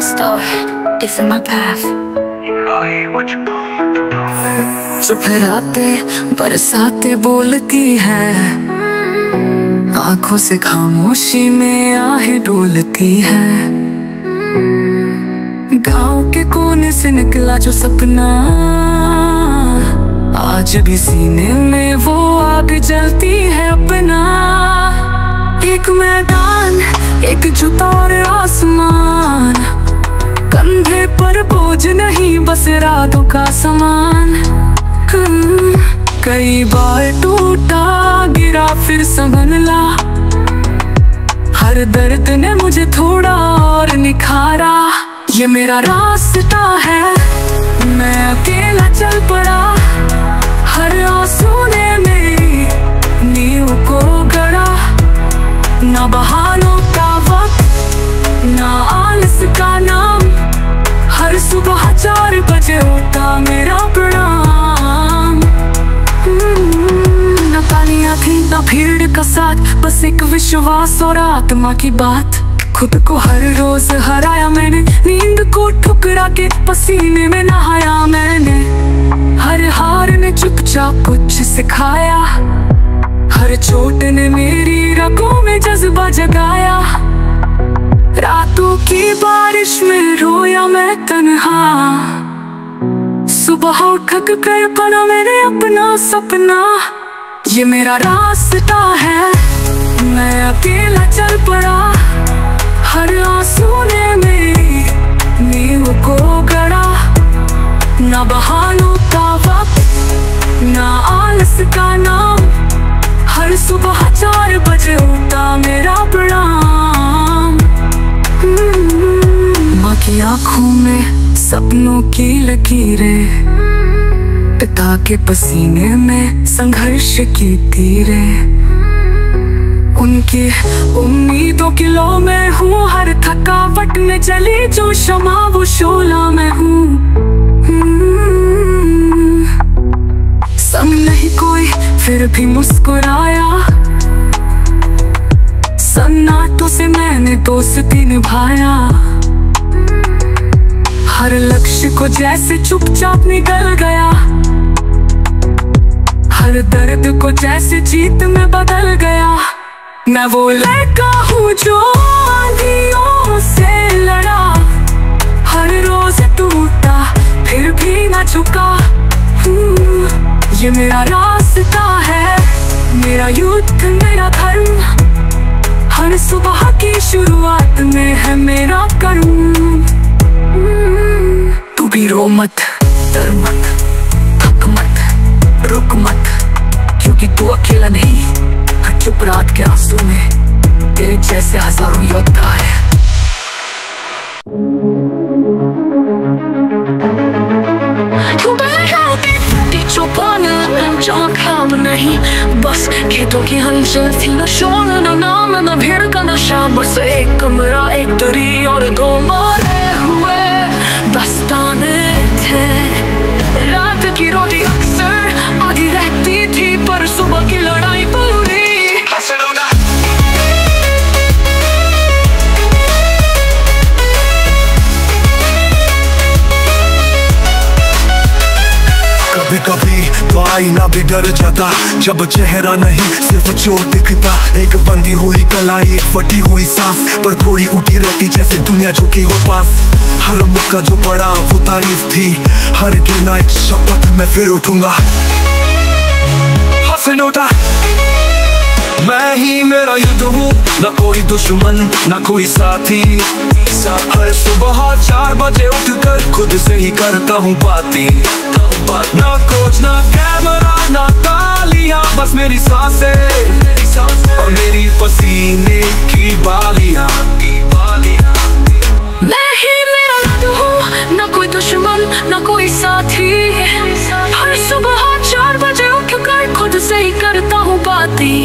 story, it's in my path. जो फिर आते बरसाते बोलती है, आंखों से खामोशी में आहें डोलती है। गांव के कोने से निकला जो सपना, आज भी सीने में वो आग जलती है अपना। एक मैदान, एक जुता और आसमान, कंधे पर बोझ नहीं बस रातों का सामान। कई बार टूटा गिरा फिर संभला, हर दर्द ने मुझे थोड़ा और निखारा। ये मेरा रास्ता है, मैं अकेला चल पड़ा, हर आंसू ने मेरी नींव को गड़ा। ना बहानों का वक्त, ना आलस का नाम, हर सुबह 4 बजे होता मेरा प्रणाम। ना तालियां थी ना भीड़ का साथ, बस एक विश्वास और आत्मा की बात। खुद को हर रोज हराया मैंने, नींद को ठुकरा के पसीने में नहाया मैंने। हर हार ने चुपचाप कुछ सिखाया, हर चोट ने मेरी रगों में जज्बा जगाया। रातों की बारिश में रोया मैं तन्हा, सुबह उठ कर बना मैंने अपना सपना। ये मेरा रास्ता है, मैं अकेला चल पड़ा, हर आंसू ने मेरी नींव को गड़ा। ना बहानों का वक्त, ना आलस का नाम, हर सुबह 4 बजे होता मेरा प्रणाम। माँ की आँखों में सपनों की लकीरें, पिता के पसीने में संघर्ष की तीरें। उनकी उम्मीदों की लौ में हूँ, हर थकावट में जली जो शमा वो शोला मैं हूँ। संग नहीं कोई फिर भी मुस्कुराया, सन्नाटों से मैंने दोस्ती निभाया। हर लक्ष्य को जैसे चुपचाप निकल गया, हर दर्द को जैसे जीत में बदल गया। मैं वो लड़का हूँ जो आंधियों से लड़ा, हर रोज टूटा फिर भी ना झुका। ये मेरा रास्ता है, मेरा युद्ध मेरा धर्म, हर सुबह की शुरुआत में है मेरा कर्म। तू भी रो मत, डर मत, थक मत, रुक मत, क्योंकि तू अकेला नहीं। हर चुप रात के आंसू में तेरे जैसे हजारों योद्धा है। जहाँ काम नहीं, बस खेतों की हलचल थी, न शोर न नाम न भीड़ का नशा। बस एक कमरा, एक दरी और 2 मरे हुए दस्ताने थे। रात की रोटी अक्सर आधी रहती थी, पर सुबह की लड़ाई पूरी। कभी कभी तो आईना भी डर जाता, जब चेहरा नहीं सिर्फ चोट दिखता। एक बंदी हुई कलाई, एक फटी हुई सांस, पर थोड़ी उठी रहती जैसे दुनिया झुकी हो पास। हर मौका जो पड़ा वो तारीफ थी, हर गिरना एक शपथ मैं फिर उठूंगा। हंसनोटा मैं ही मेरा युद्ध हूँ, न कोई दुश्मन न कोई साथी। हर सुबह 4 बजे उठकर खुद से ही करता हूँ बातें। ना कोच ना कैमरा ना तालियां, बस मेरी सांसें और मेरी पसीने की बालियां। मैं ही मेरा युद्ध हूँ, न कोई दुश्मन न कोई साथी। हर सुबह 4 बजे उठकर खुद से ही करता हूँ बातें।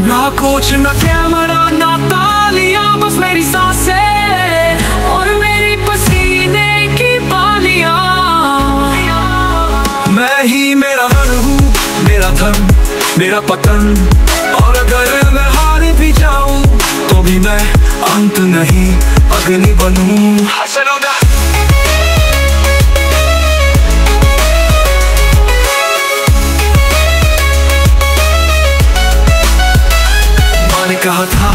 ना कोच ना कैमरा ना तालियां, बस मेरी सांसें और मेरी पसीने की बालियां। मैं ही मेरा रण हूँ, मेरा धर्म मेरा पतन, और अगर मैं हार भी जाऊं तो भी मैं अंत नहीं। भी नहीं बनूं। मैंने कहा था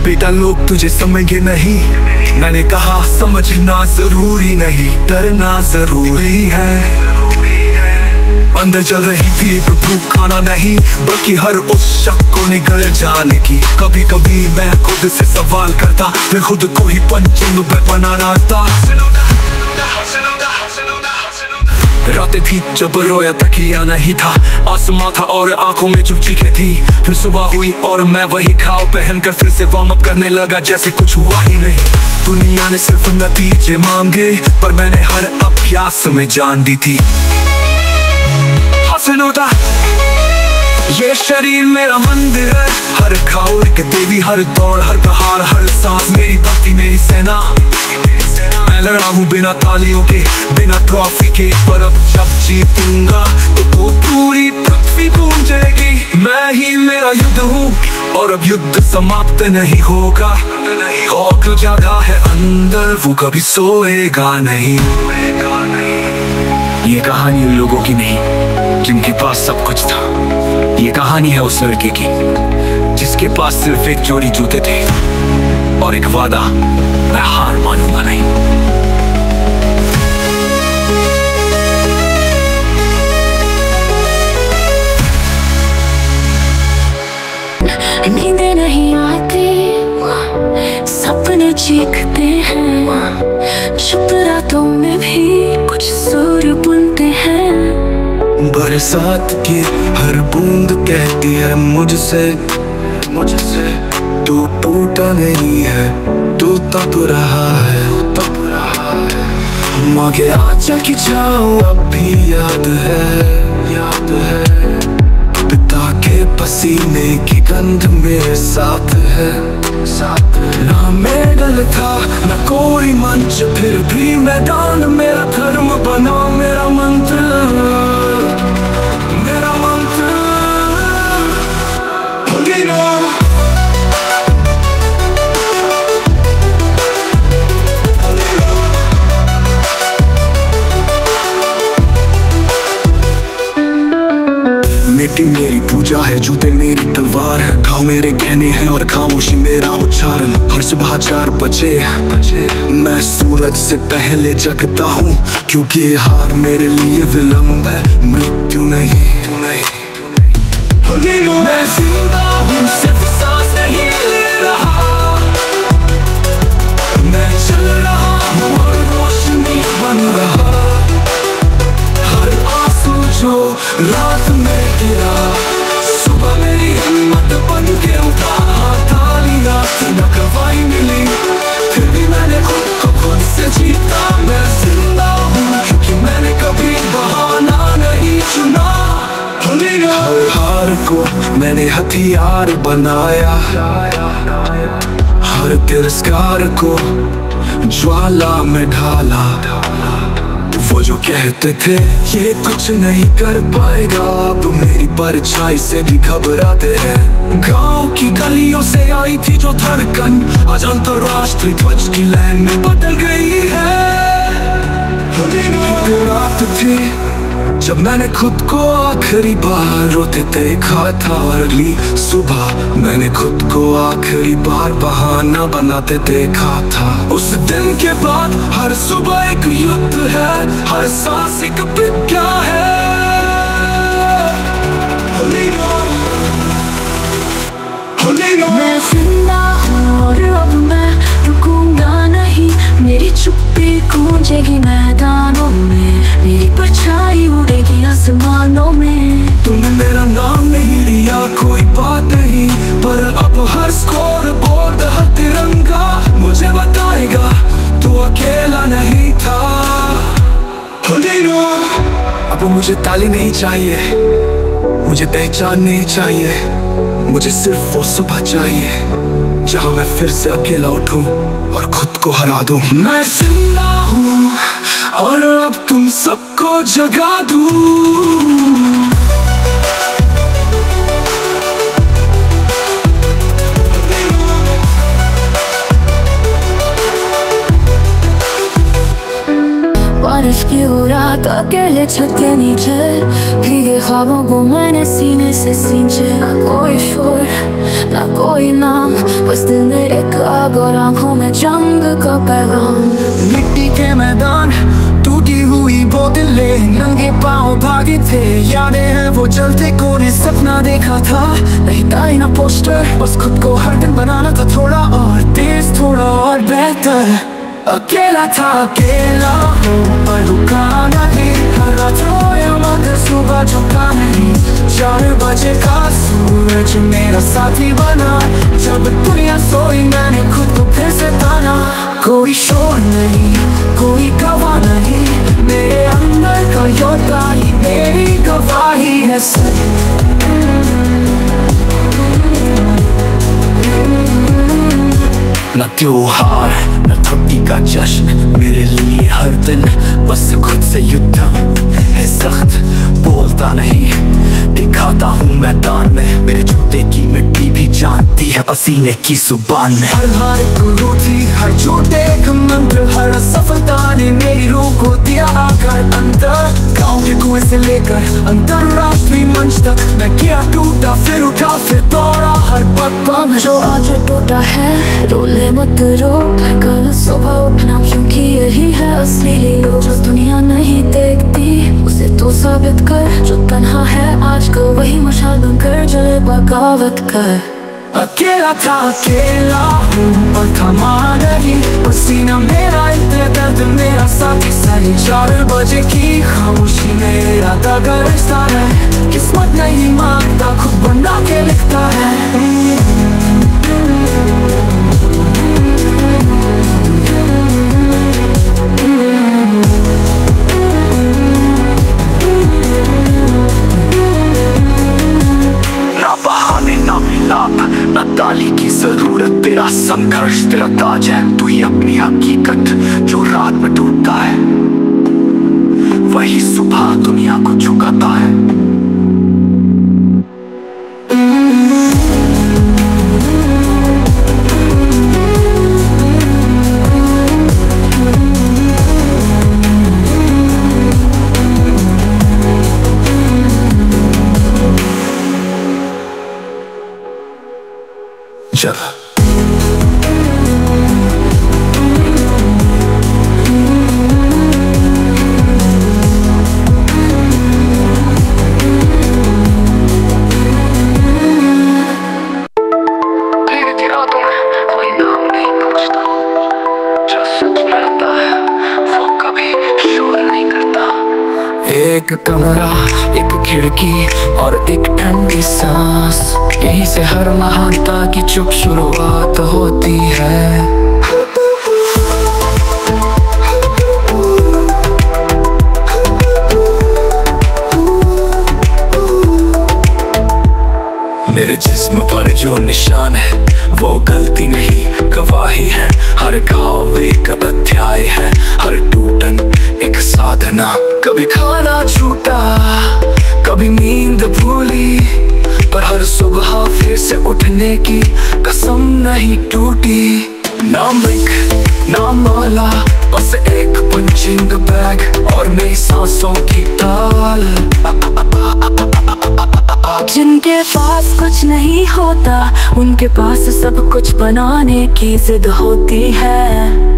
बेटा लोग तुझे समझेंगे नहीं, मैंने कहा समझना जरूरी नहीं, डरना जरूरी है। अंदर चल रही थी प्रभु खाना नहीं, बल्कि हर उस शक को निकल जाने की। कभी कभी मैं खुद से सवाल करता, फिर खुद को ही पंचंग बनाना था। रातें थी जब रोया तकिया नहीं था, आसमां था और आंखों में चुप चीखें थी। फिर सुबह हुई और मैं वही खाओ पहनकर फिर से वार्म अप करने लगा जैसे कुछ हुआ ही नहीं। दुनिया ने सिर्फ नतीजे मांगे, पर मैंने हर अभ्यास में जान दी थी। हसनोदा ये शरीर मेरा मंदिर है, हर खाओ एक देवी, हर दौड़ हर प्रहार हर सांस मेरी भक्ति मेरी सेना। मैं लड़ा हूँ बिना तालियों के बिना ट्रॉफी के, पर अब जब जीतूंगा तो पूरी पृथ्वी गूंजेगी। मैं ही मेरा युद्ध हूँ और अब युद्ध समाप्त नहीं होगा। खौफ ज्यादा है अंदर, वो कभी सोएगा नहीं। ये कहानी उन लोगों की नहीं जिनके पास सब कुछ था, ये कहानी है उस लड़के की जिसके पास सिर्फ एक जोड़ी जूते थे और एक वादा, मैं हार मानूंगा नहीं। नींदें नहीं आती, सपने चीखते हैं, चुप रातों में भी कुछ सुर बुनते हैं। बरसात की हर बूंद कहती है मुझसे तू टूटा नहीं है, तू तब रहा है। माँ के आँचल की छाँव अब भी याद है। पिता के पसीने की गंध मेरे साथ है। ना मेडल था ना कोई मंच, फिर भी मैदान मेरा धर्म बना मेरा मंत्र। मिट्टी मेरी पूजा है, जूते मेरी तलवार है, घाव मेरे गहने हैं और खामोशी मेरा उच्चारण। हर सुबह 4 बजे मैं सूरज से पहले जगता हूँ, क्योंकि हार मेरे लिए विलंब है, मृत्यु नहीं। मैं जिंदा हूँ, सिर्फ सांस नहीं ले रहा, मैं चल रहा हूँ और रोशनी बन रहा। हर आंसू जो रात में गिरा, सुबह मेरी हिम्मत बन के उठा। तालियां न गवाही मिली, फिर भी मैंने खुद को खुद से जीता। मैं जिंदा हूँ क्योंकि मैंने कभी बहाना नहीं चुना। हर हार को मैंने हथियार बनाया, हर तिरस्कार को ज्वाला में ढाला। वो जो कहते थे ये कुछ नहीं कर पाएगा, अब मेरी परछाई से भी घबराते हैं। गांव की गलियों से आई थी जो धड़कन, आज अंतरराष्ट्रीय ध्वज की लाइन में बदल गई है। रात थी जब मैंने खुद को आखिरी बार रोते देखा था, और अगली सुबह मैंने खुद को आखिरी बार बहाना बनाते देखा था। उस दिन के बाद हर सुबह एक युद्ध है, हर सांस एक प्रतिज्ञा है। मैं जिंदा हूँ और अब मैं रुकूंगा नहीं, मेरी चुप्पी गूंजेगी मैदानों में, मेरी परछाई उड़ेगी आसमानों में। तुमने मेरा नाम नहीं लिया कोई बात नहीं, पर अब हर स्कोर बोर्ड हर तिरंगा मुझे बताएगा तू अकेला नहीं था। अब मुझे ताली नहीं चाहिए, मुझे पहचान नहीं चाहिए, मुझे सिर्फ वो सुबह चाहिए जहाँ मैं फिर से अकेला उठूं और खुद को हरा दूं। मैं जिंदा हूँ और अब तुम सबको जगा दूं। अकेले छत के नीचे भीगे ख्वाबों को मैंने सीने से सींचे। ना कोई शोर ना कोई नाम, बस दिल में एक आग और आंखों में जंग का पैगाम। मिट्टी के मैदान टूटी हुई बोतलें, नंगे पाँव भागे थे, यादें हैं वो चलते कोने सपना देखा था। नहीं था ना पोस्टर, बस खुद को हर दिन बनाना था थोड़ा और तेज, थोड़ा और बेहतर। अकेला था अकेला हूँ पर रुका नहीं, हर रात रोया मगर सुबह झुका नहीं। 4 बजे का सूरज मेरा साथी बना, जब दुनिया सोई मैंने खुद को फिर से ताना। कोई शोर नहीं कोई गवाह नहीं, मेरे अंदर का योद्धा ही मेरी गवाही है सही। न त्योहार न छुट्टी का जश्न, मेरे लिए हर दिन बस खुद से युद्ध है सख्त। बोलता नहीं दिखाता हूँ मैदान में, मेरे जूते की मिट्टी भी जानती है पसीने की जुबान में। हर हार गुरु थी हर झूठे एक मंत्र, हर असफलता ने मेरी रूह को दिया आकर अंदर। गाँव के कुएं से लेकर अंतरराष्ट्रीय मंच तक मैं किया टूटा फिर उठा फिर दौड़ा। हर पग जो आज टूटा है रोले मत रो, कल सुबह उठना क्योंकि यही है असली हीरो। जो दुनिया नहीं देखती उसे तो साबित कर, जो तन्हा है आजकल वही मशाल बनकर जले बगावत कर। अकेला था अकेला हूँ पर थमा नहीं, पसीना मेरा इतना दर्द मेरा साथी सही। 4 बजे की खामोशी मेरा इरादा रिश्ता है, किस्मत नहीं मांगता खुद बना के लिखता है। ना ताली की जरूरत, तेरा संघर्ष तेरा ताज है। तू ही अपनी हकीकत जो रात में टूटता है, वही सुबह दुनिया को झुकाता है। चल एक कमरा एक खिड़की और एक ठंडी सांस, यहीं से हर महानता की चुप शुरुआत होती है। मेरे जिस्म पर जो निशान है वो गलती नहीं गवाही है। हर घाव एक अध्याय है, हर टूटन एक साधना। कभी खाना छूटा कभी नींद भूली, पर हर सुबह फिर से उठने की कसम नहीं टूटी। ना मिक ना माला, बस एक पंचिंग बैग और मेरी सांसों की ताल। जिनके पास कुछ नहीं होता उनके पास सब कुछ बनाने की जिद होती है।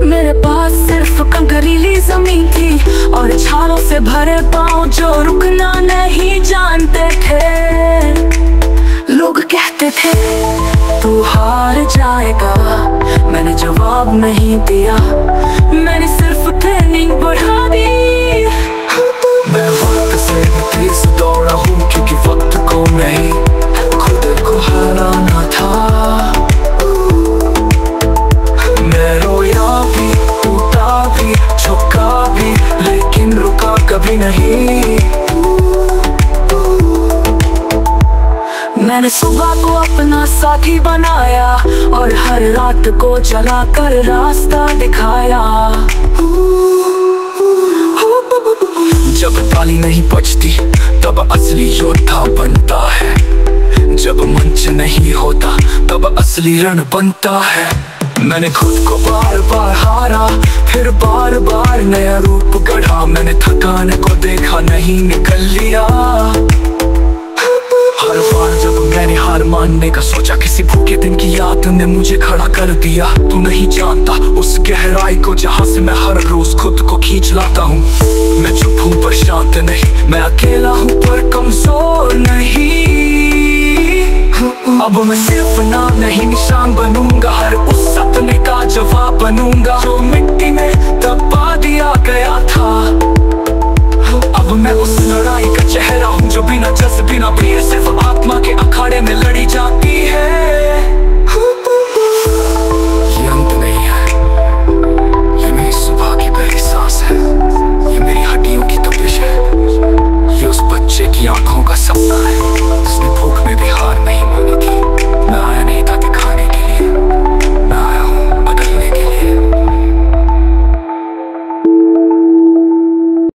मेरे पास सिर्फ कंकरीली जमीन थी और छालों से भरे पाँव जो रुकना नहीं जानते थे। लोग कहते थे तू हार जाएगा, मैंने जवाब नहीं दिया, मैंने सिर्फ ट्रेनिंग बढ़ा दी। मैं वक्त से तेज दौड़ा हूँ क्योंकि वक्त को नहीं खुद को हराना था। मैं रोया भी टूटा भी झुका भी, लेकिन रुका कभी नहीं। मैंने सुबह को अपना साथी बनाया और हर रात को चला कर रास्ता दिखाया। जब ताली नहीं बजती तब असली योद्धा बनता है, जब मंच नहीं होता तब असली रण बनता है। मैंने खुद को बार बार हारा, फिर बार बार नया रूप गढ़ा। मैंने थकान को देखा नहीं निकल लिया। हर बार जब मैंने हार मानने का सोचा, किसी भूखे दिन की याद ने मुझे खड़ा कर दिया। तू नहीं जानता उस गहराई को जहाँ से मैं हर रोज खुद को खींच लाता हूँ। मैं चुप हूँ पर शांत नहीं, मैं अकेला हूँ पर कमजोर नहीं। अब मैं सिर्फ नाम नहीं निशान बनूंगा, हर उस सपने का जवाब बनूंगा जो मिट्टी में दबा दिया गया था। अब मैं उस लड़ाई का चेहरा हूँ जो बिना जज्ब बिना भीड़ सिर्फ